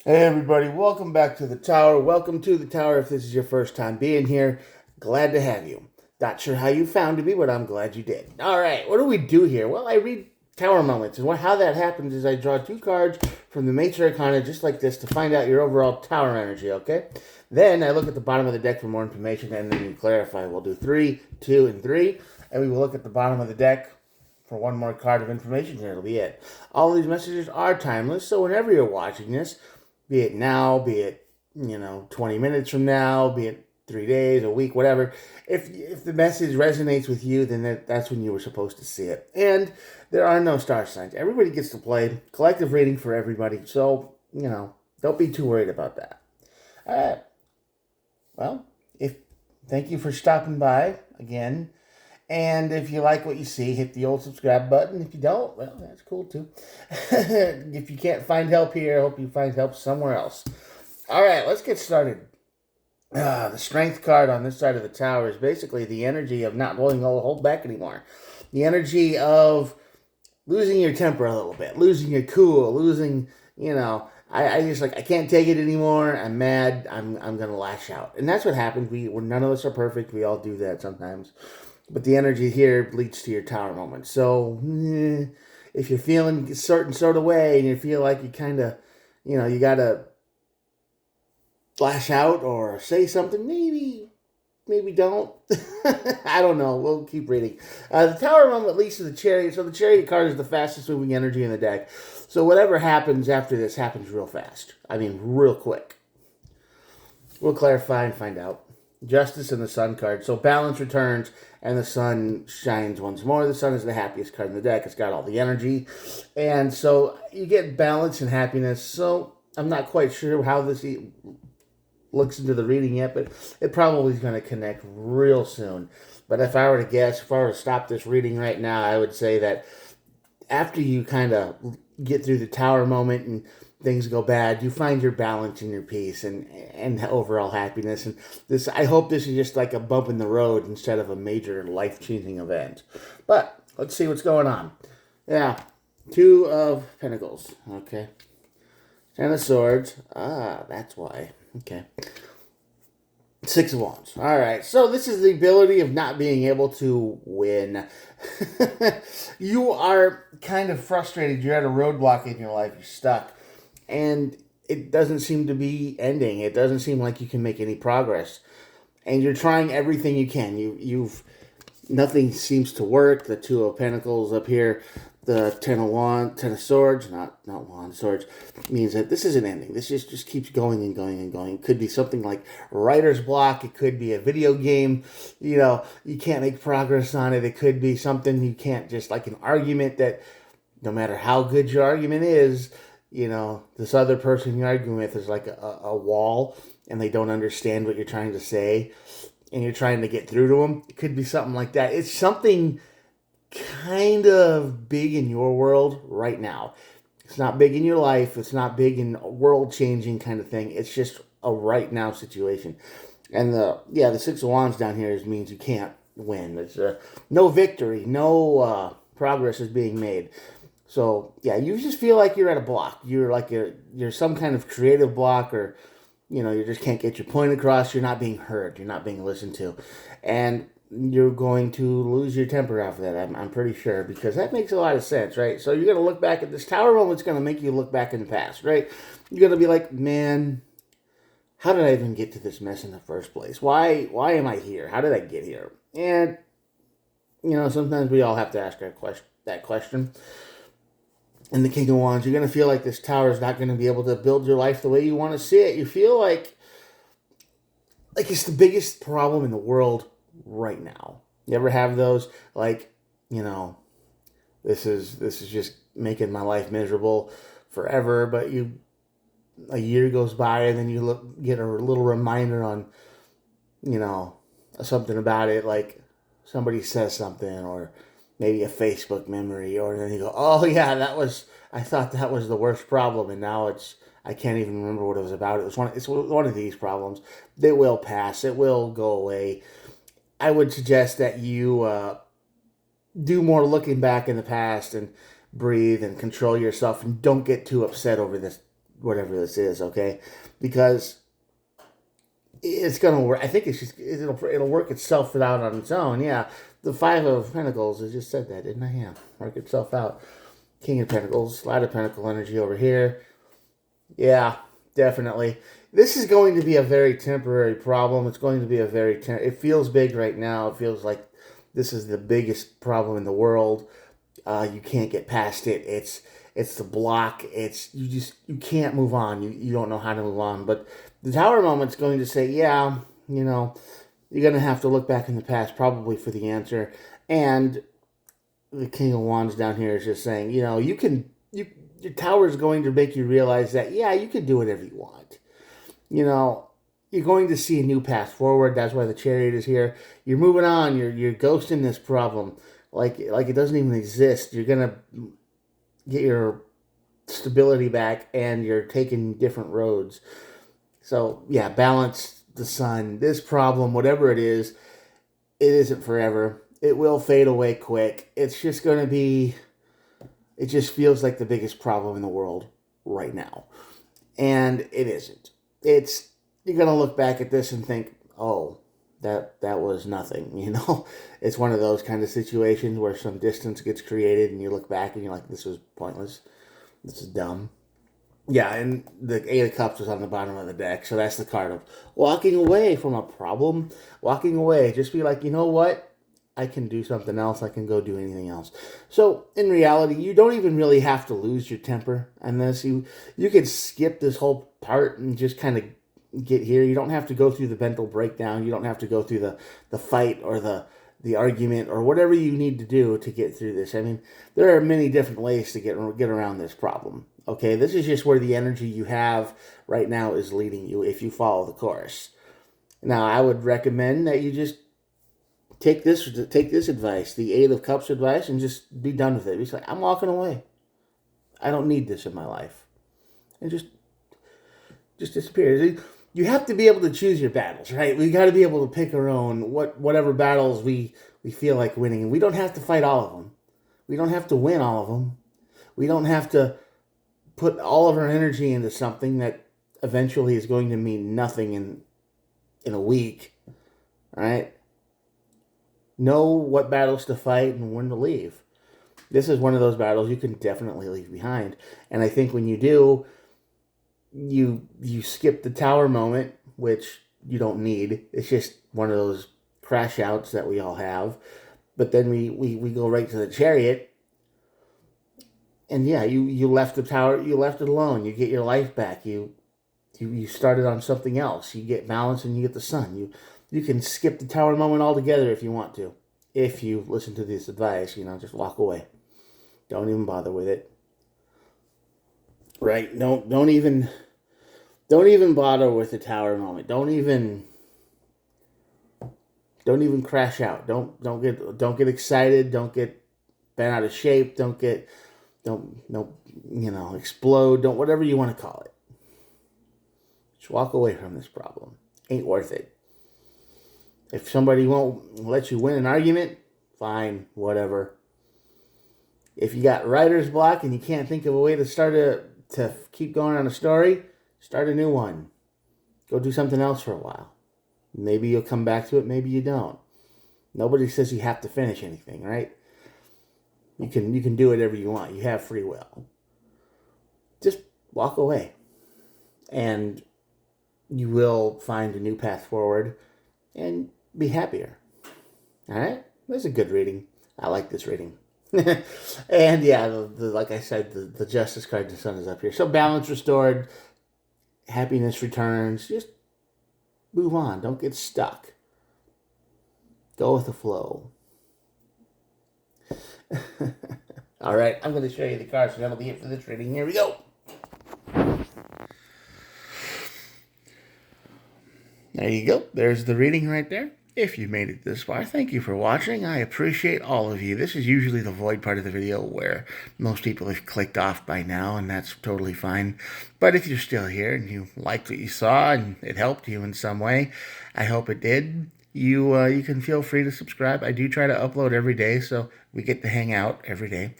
Hey everybody, welcome back to the tower. Welcome to the tower if this is your first time being here. Glad to have you. Not sure how you found me, but I'm glad you did. Alright, what do we do here? Well, I read tower moments, and how that happens is I draw two cards from the Mates Arcana just like this to find out your overall tower energy, okay? Then I look at the bottom of the deck for more information, and then you clarify. We'll do 3, 2, and 3, and we will look at the bottom of the deck for one more card of information, and it'll be it. All these messages are timeless, so whenever you're watching this, be it now, be it 20 minutes from now, be it 3 days, a week, whatever. If the message resonates with you, then that's when you were supposed to see it. And there are no star signs. Everybody gets to play. Collective reading for everybody. So don't be too worried about that. All right. Well, if thank you for stopping by again. And if you like what you see, hit the old subscribe button. If you don't, well, that's cool too. If you can't find help here, I hope you find help somewhere else. All right, let's get started. The strength card on this side of the tower is basically the energy of not willing to hold back anymore. The energy of losing your temper a little bit, losing your cool, losing, I just I can't take it anymore. I'm mad. I'm gonna lash out, and that's what happens. We're none of us are perfect. We all do that sometimes. But the energy here leads to your tower moment. So if you're feeling a certain sort of way and you feel like you kind of, you got to lash out or say something, maybe don't. I don't know. We'll keep reading. The tower moment leads to the chariot. So the chariot card is the fastest moving energy in the deck. So whatever happens after this happens real fast. I mean, real quick. We'll clarify and find out. Justice and the Sun card. So balance returns and the sun shines once more. The sun is the happiest card in the deck. It's got all the energy. And so you get balance and happiness. So I'm not quite sure how this looks into the reading yet, but it probably is going to connect real soon. But if I were to guess, if I were to stop this reading right now, I would say that after you kind of get through the tower moment and things go bad, you find your balance and your peace and overall happiness. And this, I hope this is just like a bump in the road instead of a major life changing event. But let's see what's going on. Yeah, Two of Pentacles. Okay, Ten of Swords. Ah, that's why. Okay. Six of Wands. All right. So this is the ability of not being able to win. You are kind of frustrated. You're at a roadblock in your life. You're stuck. And it doesn't seem to be ending. It doesn't seem like you can make any progress. And you're trying everything you can. You've nothing seems to work. The Two of Pentacles up here, the Ten of Swords, not Wand, Swords, means that this isn't ending. This just keeps going and going and going. It could be something like writer's block. It could be a video game. You can't make progress on it. It could be something you can't just like an argument that no matter how good your argument is, this other person you're arguing with is like a wall and they don't understand what you're trying to say and you're trying to get through to them. It could be something like that. It's something kind of big in your world right now. It's not big in your life. It's not big in a world changing kind of thing. It's just a right now situation. And the Six of Wands down here means you can't win. It's no victory, no progress is being made. So yeah, you just feel like you're at a block. You're some kind of creative block, or you just can't get your point across. You're not being heard. You're not being listened to, and you're going to lose your temper after that. I'm pretty sure, because that makes a lot of sense, right? So you're gonna look back at this tower moment's gonna make you look back in the past, right? You're gonna be like, man, how did I even get to this mess in the first place? Why am I here? How did I get here? And sometimes we all have to ask that question. In the King of Wands, you're going to feel like this tower is not going to be able to build your life the way you want to see it. You feel like it's the biggest problem in the world right now. You ever have those? Like, this is just making my life miserable forever. But a year goes by and then you get a little reminder on, something about it. Like somebody says something, or maybe a Facebook memory, or then you go, oh yeah, I thought that was the worst problem, and now I can't even remember what it was about. It's one of these problems. They will pass. It will go away. I would suggest that you do more looking back in the past and breathe and control yourself and don't get too upset over whatever this is, okay? Because it's gonna work. I think it'll work itself out on its own. Yeah, the Five of Pentacles. I just said that, didn't I? Yeah, work itself out. King of Pentacles, Light of Pentacle energy over here. Yeah, definitely. This is going to be a very temporary problem. It's going to be a very it feels big right now. It feels like this is the biggest problem in the world. You can't get past it. It's the block. You can't move on. You don't know how to move on. But the Tower moment's going to say, yeah, you're going to have to look back in the past probably for the answer. And the King of Wands down here is just saying, your Tower is going to make you realize that, yeah, you can do whatever you want. You're going to see a new path forward. That's why the Chariot is here. You're moving on. You're ghosting this problem like it doesn't even exist. You're going to get your stability back, and you're taking different roads. So, yeah, balance the sun. This problem, whatever it isn't forever. It will fade away quick. It's just going to be... It just feels like the biggest problem in the world right now. And it isn't. You're going to look back at this and think, oh, that was nothing, It's one of those kind of situations where some distance gets created and you look back and you're like, this was pointless. This is dumb. Yeah, and the Eight of Cups is on the bottom of the deck, so that's the card of walking away from a problem. Walking away. Just be like, you know what? I can do something else. I can go do anything else. So, in reality, you don't even really have to lose your temper on this. You can skip this whole part and just kind of get here. You don't have to go through the mental breakdown. You don't have to go through the fight or the argument or whatever you need to do to get through this. I mean, there are many different ways to get around this problem. Okay, this is just where the energy you have right now is leading you if you follow the course. Now, I would recommend that you just take this advice, the Eight of Cups advice, and just be done with it. Be like, I'm walking away. I don't need this in my life. And just disappear. You have to be able to choose your battles, right? We got to be able to pick our own, whatever battles we feel like winning. And we don't have to fight all of them. We don't have to win all of them. We don't have to put all of our energy into something that eventually is going to mean nothing in a week, right? Know what battles to fight and when to leave. This is one of those battles you can definitely leave behind. And I think when you do, you skip the Tower moment, which you don't need. It's just one of those crash outs that we all have. But then we go right to the Chariot. And yeah, you left the Tower, you left it alone. You get your life back. You started on something else. You get balance and you get the sun. You can skip the Tower moment altogether if you want to. If you listen to this advice, just walk away. Don't even bother with it. Right? Don't even bother with the Tower moment. Don't even crash out. Don't get excited. Don't get bent out of shape. Don't explode. Don't, whatever you want to call it. Just walk away from this problem. Ain't worth it. If somebody won't let you win an argument, fine, whatever. If you got writer's block and you can't think of a way to keep going on a story, start a new one. Go do something else for a while. Maybe you'll come back to it, maybe you don't. Nobody says you have to finish anything, right? You can do whatever you want. You have free will. Just walk away. And you will find a new path forward and be happier. All right? That's a good reading. I like this reading. And yeah, like I said, the Justice card, the Sun is up here. So balance restored, happiness returns. Just move on. Don't get stuck. Go with the flow. All right, I'm going to show you the cards, so that'll be it for this reading. Here we go. There you go. There's the reading right there. If you made it this far, thank you for watching. I appreciate all of you. This is usually the void part of the video where most people have clicked off by now, and that's totally fine. But if you're still here and you liked what you saw and it helped you in some way, I hope it did. You can feel free to subscribe. I do try to upload every day, so we get to hang out every day.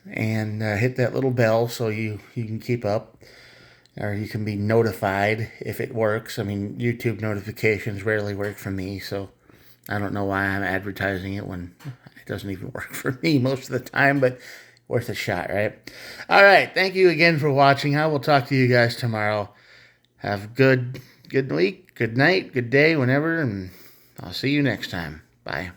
And hit that little bell so you can keep up. or you can be notified if it works. I mean, YouTube notifications rarely work for me, so I don't know why I'm advertising it when it doesn't even work for me most of the time, but worth a shot, right? All right. Thank you again for watching. I will talk to you guys tomorrow. Have a good week, good night, good day, whenever, and I'll see you next time. Bye.